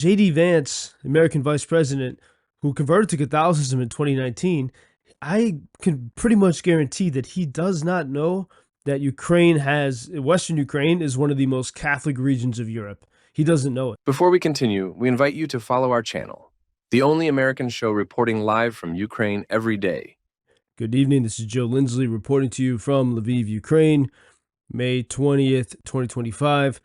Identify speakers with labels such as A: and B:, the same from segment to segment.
A: JD Vance, American vice president, who converted to Catholicism in 2019, I can pretty much guarantee that he does not know that Western Ukraine is one of the most Catholic regions of Europe. He doesn't know it.
B: Before we continue, we invite you to follow our channel, the only American show reporting live from Ukraine every day.
A: Good evening. This is Joe Lindsley reporting to you from LVIV, Ukraine, May 20th, 2025.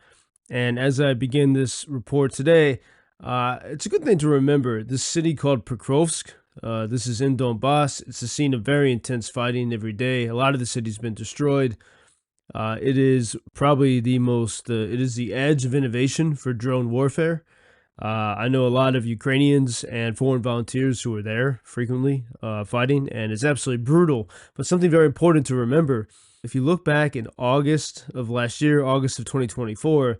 A: And as I begin this report today, it's a good thing to remember this city called Pokrovsk. This is in Donbass. It's a scene of very intense fighting every day. A lot of the city's been destroyed. It is probably it is the edge of innovation for drone warfare. I know a lot of Ukrainians and foreign volunteers who are there frequently fighting, and it's absolutely brutal. But something very important to remember, if you look back in August of last year, August of 2024,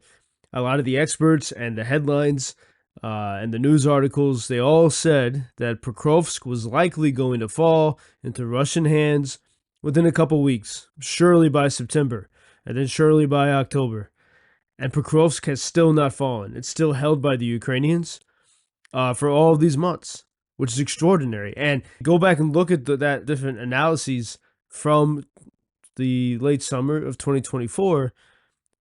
A: a lot of the experts and the headlines and the news articles, they all said that Pokrovsk was likely going to fall into Russian hands within a couple weeks, surely by September, and then surely by October. And Pokrovsk has still not fallen. It's still held by the Ukrainians for all of these months, which is extraordinary. And go back and look at that different analyses from the late summer of 2024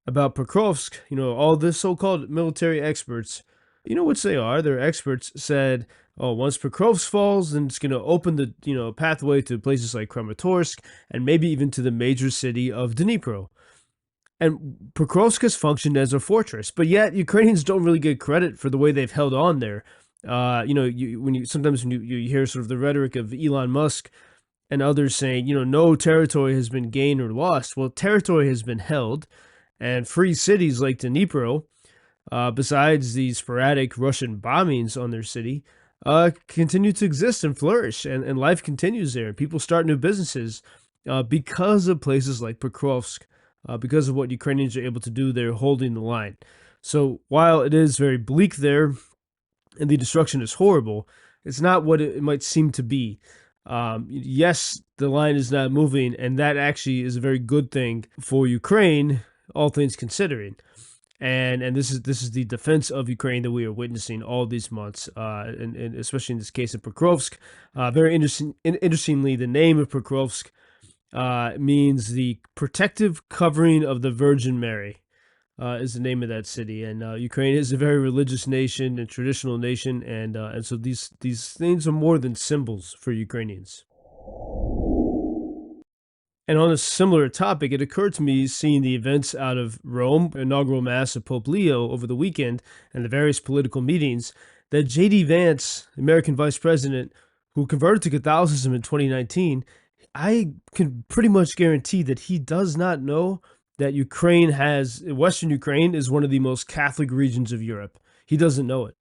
A: about Pokrovsk. You know, all the so-called military experts, you know which they are. Their experts said, oh, once Pokrovsk falls, then it's going to open the pathway to places like Kramatorsk and maybe even to the major city of Dnipro. And Pokrovsk has functioned as a fortress, but yet Ukrainians don't really get credit for the way they've held on there. When you hear sort of the rhetoric of Elon Musk and others saying, no territory has been gained or lost. Well, territory has been held, and free cities like Dnipro, besides the sporadic Russian bombings on their city, continue to exist and flourish, and life continues there. People start new businesses because of places like Pokrovsk. Because of what Ukrainians are able to do, they're holding the line. So while it is very bleak there and the destruction is horrible, it's not what it might seem to be. Yes, the line is not moving, and that actually is a very good thing for Ukraine, all things considering. And this is the defense of Ukraine that we are witnessing all these months, and especially in this case of Pokrovsk. Very interestingly, the name of Pokrovsk means the protective covering of the Virgin Mary, is the name of that city. And Ukraine is a very religious nation and traditional nation, and so these things are more than symbols for Ukrainians. And on a similar topic, it occurred to me, seeing the events out of Rome, inaugural mass of Pope Leo over the weekend, and the various political meetings, that JD Vance, American vice president, who converted to Catholicism in 2019, I can pretty much guarantee that he does not know that Western Ukraine is one of the most Catholic regions of Europe. He doesn't know it.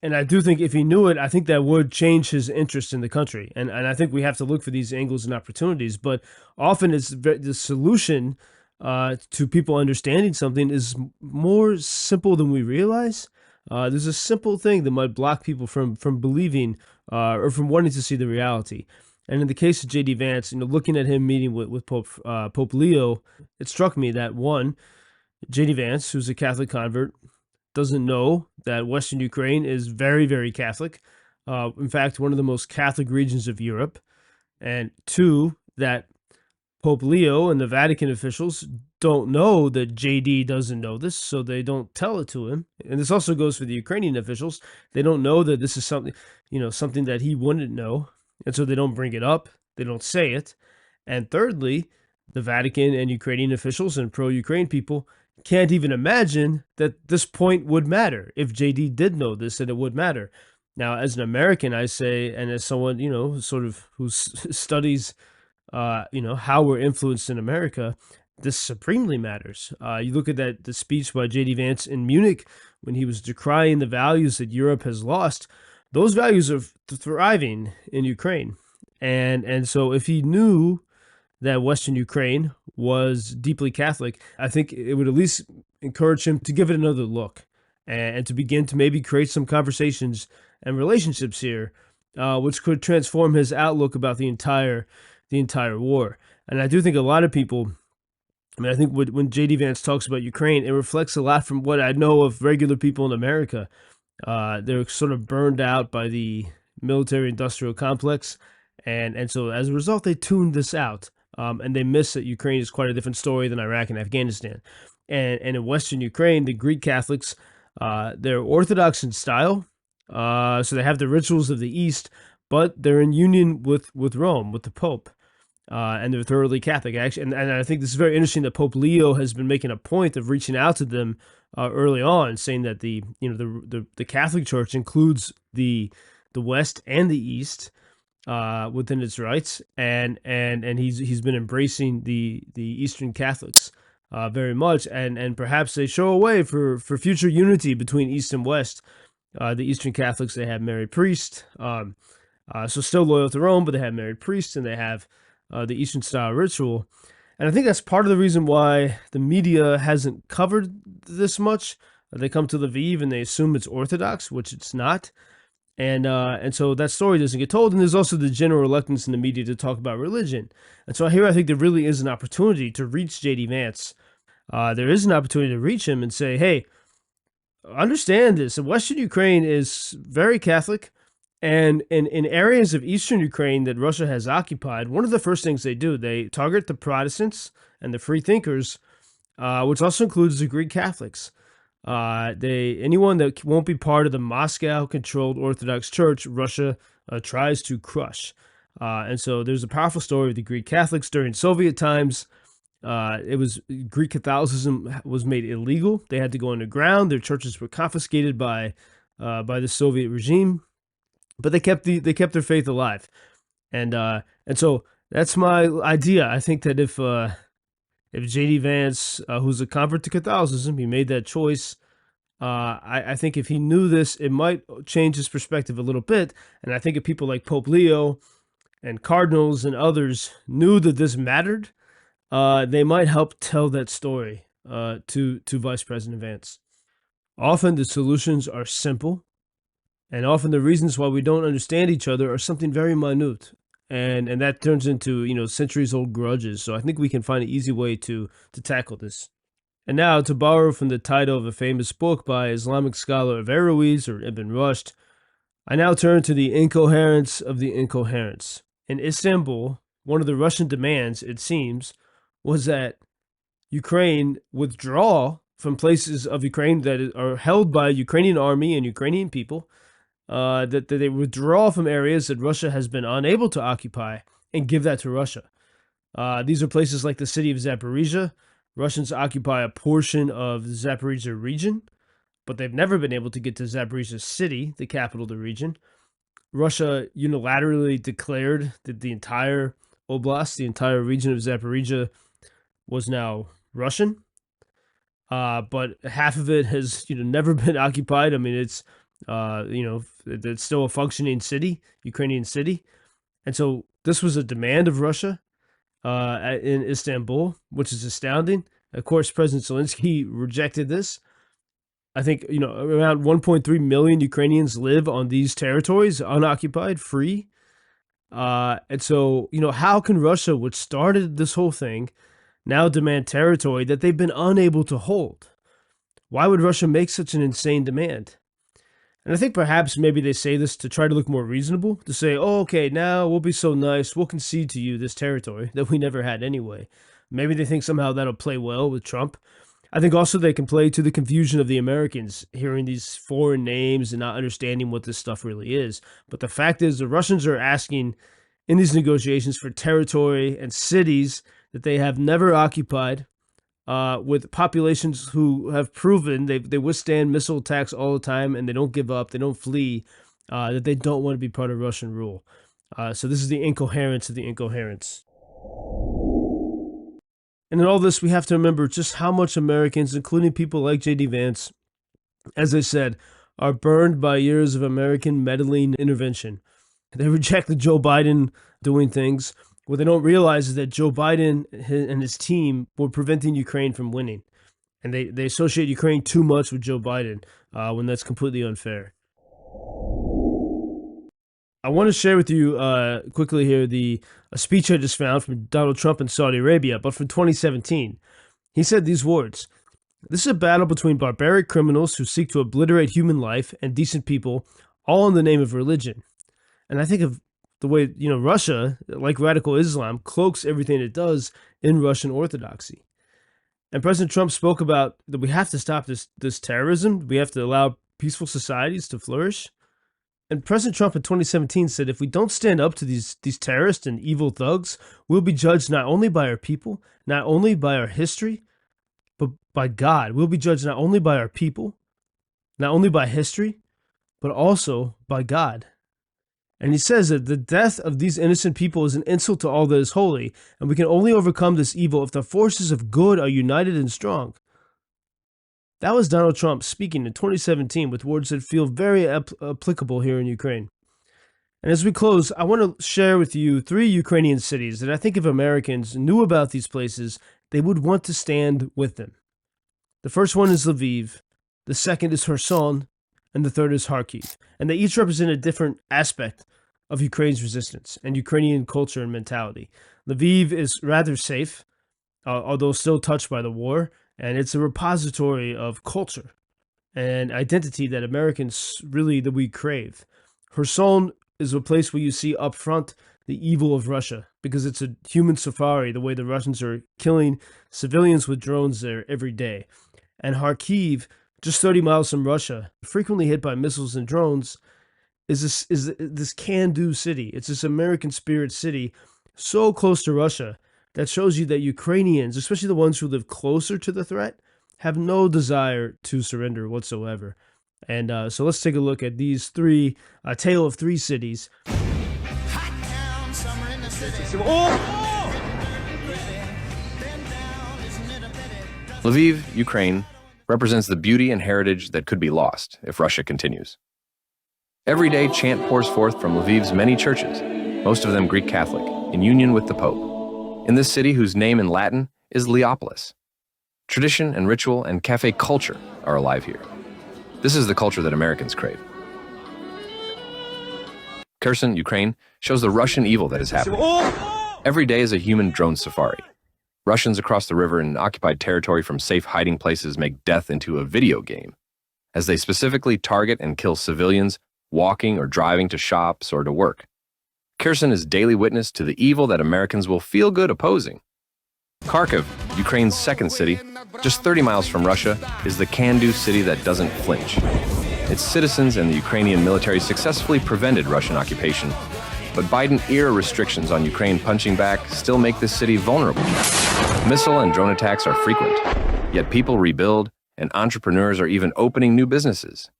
A: And I do think if he knew it, I think that would change his interest in the country. And I think we have to look for these angles and opportunities. But often the solution to people understanding something is more simple than we realize. There's a simple thing that might block people from believing or from wanting to see the reality. And in the case of JD Vance, looking at him meeting with Pope Leo, it struck me that one, JD Vance, who's a Catholic convert, doesn't know that Western Ukraine is very, very Catholic. In fact, one of the most Catholic regions of Europe. And two, that Pope Leo and the Vatican officials don't know that JD doesn't know this, so they don't tell it to him. And this also goes for the Ukrainian officials. They don't know that this is something that he wouldn't know. And so they don't bring it up, they don't say it. And thirdly, the Vatican and Ukrainian officials and pro-Ukraine people can't even imagine that this point would matter. If JD did know this, that it would matter. Now, as an American, I say, and as someone, sort of who studies, how we're influenced in America, this supremely matters. You look at the speech by JD Vance in Munich when he was decrying the values that Europe has lost. Those values are thriving in Ukraine. And so if he knew that Western Ukraine was deeply Catholic, I think it would at least encourage him to give it another look and to begin to maybe create some conversations and relationships here, which could transform his outlook about the entire war. And I do think a lot of people, I think when JD Vance talks about Ukraine, it reflects a lot from what I know of regular people in America. They're sort of burned out by the military-industrial complex, and so as a result, they tuned this out, and they miss that Ukraine is quite a different story than Iraq and Afghanistan. And in Western Ukraine, the Greek Catholics, they're Orthodox in style, so they have the rituals of the East, but they're in union with Rome, with the Pope. And they're thoroughly Catholic, actually, and I think this is very interesting that Pope Leo has been making a point of reaching out to them early on, saying that the Catholic Church includes the West and the East within its rights, and he's been embracing the Eastern Catholics very much, and perhaps they show a way for future unity between East and West. The Eastern Catholics, they have married priests, so still loyal to Rome, but they have married priests, and they have the Eastern style ritual. And I think that's part of the reason why the media hasn't covered this much. They come to Lviv and they assume it's Orthodox, which it's not. And so that story doesn't get told. And there's also the general reluctance in the media to talk about religion. And so here I think there really is an opportunity to reach JD Vance. There is an opportunity to reach him and say, hey, understand this. Western Ukraine is very Catholic. And in areas of eastern Ukraine that Russia has occupied, one of the first things they do, they target the Protestants and the free thinkers, which also includes the Greek Catholics. Anyone that won't be part of the Moscow-controlled Orthodox Church, Russia tries to crush. And so there's a powerful story of the Greek Catholics during Soviet times. Greek Catholicism was made illegal. They had to go underground. Their churches were confiscated by the Soviet regime. But they kept their faith alive, and so that's my idea. I think that if JD Vance, who's a convert to Catholicism, he made that choice. I think if he knew this, it might change his perspective a little bit. And I think if people like Pope Leo and cardinals and others knew that this mattered, they might help tell that story to Vice President Vance. Often the solutions are simple. And often the reasons why we don't understand each other are something very minute. And that turns into, centuries-old grudges. So I think we can find an easy way to tackle this. And now, to borrow from the title of a famous book by Islamic scholar Averroes or Ibn Rushd, I now turn to the incoherence of the incoherence. In Istanbul, one of the Russian demands, it seems, was that Ukraine withdraw from places of Ukraine that are held by Ukrainian army and Ukrainian people, that they withdraw from areas that Russia has been unable to occupy and give that to Russia. These are places like the city of Zaporizhia. Russians occupy a portion of the Zaporizhia region, but they've never been able to get to Zaporizhia city, the capital of the region. Russia unilaterally declared that the entire oblast, the entire region of Zaporizhia, was now Russian. But half of it has, never been occupied. I mean, it's still a functioning city, Ukrainian city. And so this was a demand of Russia in Istanbul, which is astounding. Of course, President Zelensky rejected this. I think, around 1.3 million Ukrainians live on these territories, unoccupied, free. And so, how can Russia, which started this whole thing, now demand territory that they've been unable to hold? Why would Russia make such an insane demand? And I think perhaps maybe they say this to try to look more reasonable, to say, oh, okay, now we'll be so nice, we'll concede to you this territory that we never had anyway. Maybe they think somehow that'll play well with Trump. I think also they can play to the confusion of the Americans, hearing these foreign names and not understanding what this stuff really is. But the fact is the Russians are asking in these negotiations for territory and cities that they have never occupied, with populations who have proven they withstand missile attacks all the time and they don't give up, they don't flee, that they don't want to be part of Russian rule. So this is the incoherence of the incoherence. And in all this, we have to remember just how much Americans, including people like JD Vance, as I said, are burned by years of American meddling intervention. They reject the Joe Biden doing things. What they don't realize is that Joe Biden and his team were preventing Ukraine from winning. And they associate Ukraine too much with Joe Biden when that's completely unfair. I want to share with you quickly here a speech I just found from Donald Trump in Saudi Arabia, but from 2017. He said these words: This is a battle between barbaric criminals who seek to obliterate human life and decent people, all in the name of religion. And I think of the way, Russia, like radical Islam, cloaks everything it does in Russian orthodoxy. And President Trump spoke about that we have to stop this terrorism. We have to allow peaceful societies to flourish. And President Trump in 2017 said, if we don't stand up to these terrorists and evil thugs, we'll be judged not only by our people, not only by our history, but by God. We'll be judged not only by our people, not only by history, but also by God. And he says that the death of these innocent people is an insult to all that is holy, and we can only overcome this evil if the forces of good are united and strong. That was Donald Trump speaking in 2017 with words that feel very applicable here in Ukraine. And as we close, I want to share with you 3 Ukrainian cities that I think if Americans knew about these places, they would want to stand with them. The first one is Lviv, the second is Kherson, and the third is Kharkiv. And they each represent a different aspect of Ukraine's resistance and Ukrainian culture and mentality. Lviv is rather safe, although still touched by the war, and it's a repository of culture and identity that Americans that we crave. Kherson is a place where you see up front the evil of Russia, because it's a human safari, the way the Russians are killing civilians with drones there every day. And Kharkiv, just 30 miles from Russia, frequently hit by missiles and drones, is this can-do city. It's this American spirit city so close to Russia that shows you that Ukrainians, especially the ones who live closer to the threat, have no desire to surrender whatsoever. And so let's take a look at these a tale of 3 cities.
B: Lviv, Ukraine, represents the beauty and heritage that could be lost if Russia continues. Every day, chant pours forth from Lviv's many churches, most of them Greek Catholic, in union with the Pope. In this city, whose name in Latin is Leopolis, tradition and ritual and cafe culture are alive here. This is the culture that Americans crave. Kherson, Ukraine, shows the Russian evil that is happening. Every day is a human drone safari. Russians across the river in occupied territory from safe hiding places make death into a video game, as they specifically target and kill civilians walking or driving to shops or to work. Kherson is daily witness to the evil that Americans will feel good opposing. Kharkiv, Ukraine's second city, just 30 miles from Russia, is the can-do city that doesn't flinch. Its citizens and the Ukrainian military successfully prevented Russian occupation, but Biden-era restrictions on Ukraine punching back still make this city vulnerable. Missile and drone attacks are frequent, yet people rebuild and entrepreneurs are even opening new businesses.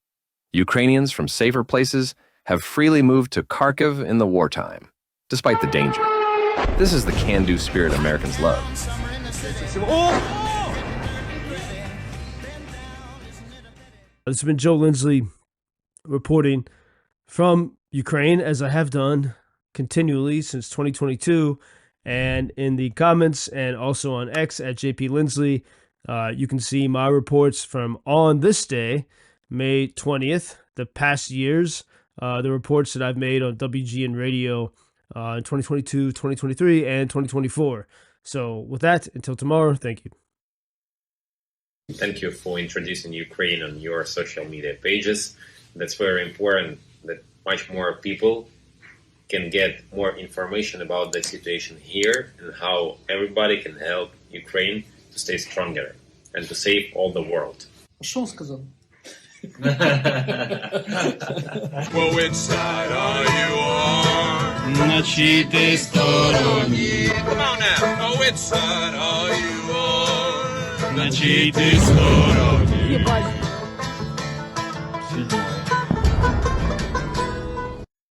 B: Ukrainians from safer places have freely moved to Kharkiv in the wartime, despite the danger. This is the can-do spirit Americans love.
A: This has been Joe Lindsley reporting from Ukraine, as I have done continually since 2022. And in the comments and also on X at JP Lindsley, you can see my reports from on this day, May 20th, the past years, the reports that I've made on WGN Radio in 2022, 2023, and 2024. So with that, until tomorrow, thank you.
C: Thank you for introducing Ukraine on your social media pages. That's very important, that much more people can get more information about the situation here and how everybody can help Ukraine to stay stronger and to save all the world.
D: Что он сказал?
E: Well, which side are you on?
D: На чьей ты стороне?
E: Come on now. Oh, which side are you on?
D: На чьей ты стороне?